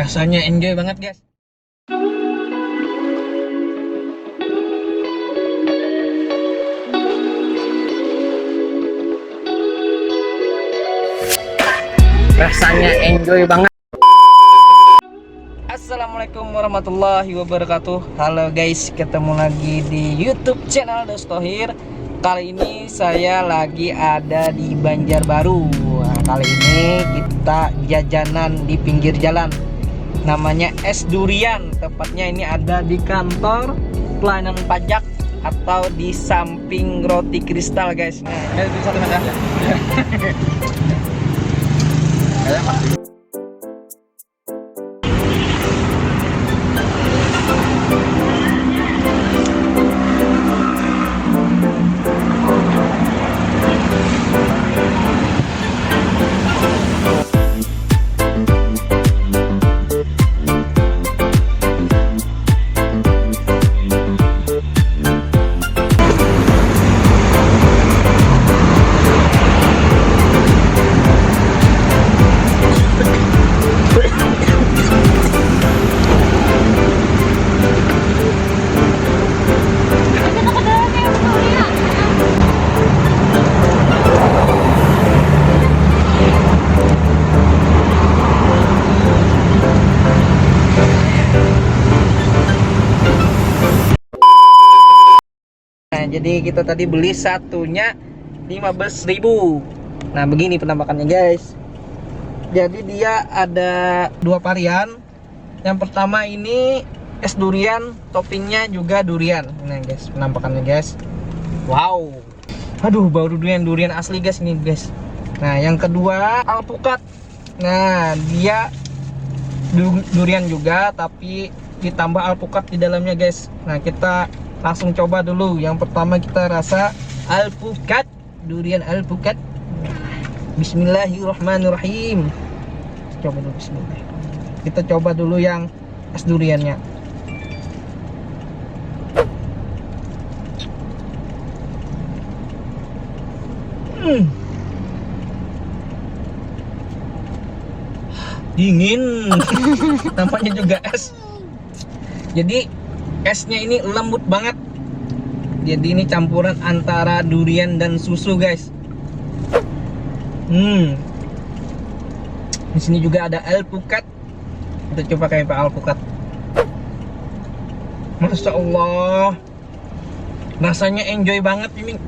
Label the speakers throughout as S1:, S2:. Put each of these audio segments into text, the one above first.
S1: Rasanya enjoy banget guys. Rasanya enjoy banget. Assalamualaikum warahmatullahi wabarakatuh. Halo guys, ketemu lagi di YouTube channel Dostohir. Kali ini saya lagi ada di Banjarbaru. Nah, kali ini kita jajanan di pinggir jalan. Namanya es durian. Tepatnya ini ada di kantor pelayanan pajak atau di samping roti kristal guys. Nah, itu satu aja. Jadi kita tadi beli satunya 15.000. Nah begini penampakannya guys. Jadi dia ada dua varian. Yang pertama ini es durian, toppingnya juga durian. Nah guys, penampakannya guys. Wow. Aduh, bau durian asli guys ini guys. Nah yang kedua alpukat. Nah dia durian juga tapi ditambah alpukat di dalamnya guys. Nah kita langsung coba dulu. Yang pertama kita rasa alpukat, durian alpukat. Bismillahirrahmanirrahim. Coba dulu, bismillah. Kita coba dulu yang es duriannya. Dingin. Nampaknya juga es. Jadi esnya ini lembut banget. Jadi ini campuran antara durian dan susu guys. Di sini juga ada alpukat. Kita coba kayak alpukat. Masya Allah, rasanya enjoy banget ini.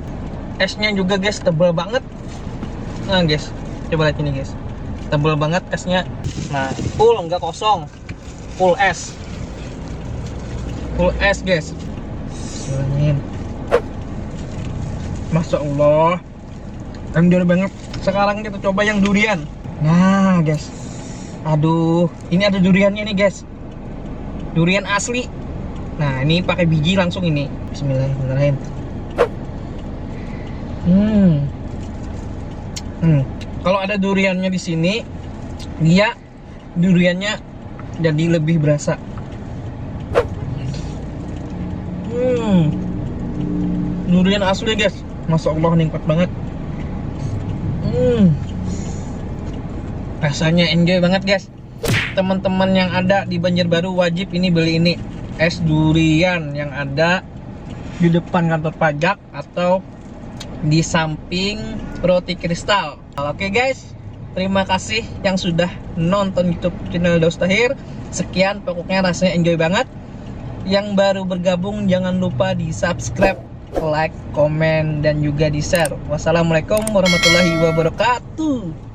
S1: Esnya juga guys tebal banget. Nah guys, coba lihat ini guys, tebal banget esnya. Nah full, nggak kosong, full es. Full es guys. Masya Allah, enjoy banget. Sekarang kita coba yang durian. Nah guys, aduh, ini ada duriannya nih guys, durian asli. Nah ini pakai biji langsung ini. Bismillahirrahmanirrahim. Kalau ada duriannya di sini, dia duriannya jadi lebih berasa. Durian asli guys, Masya Allah nikmat banget. Rasanya enjoy banget guys. Teman-teman yang ada di Banjarbaru wajib ini beli ini, es durian yang ada di depan kantor pajak atau di samping roti kristal. Oke guys, terima kasih yang sudah nonton YouTube channel Dostohir. Sekian, pokoknya rasanya enjoy banget. Yang baru bergabung jangan lupa di subscribe, like, komen, dan juga di share. Wassalamualaikum warahmatullahi wabarakatuh.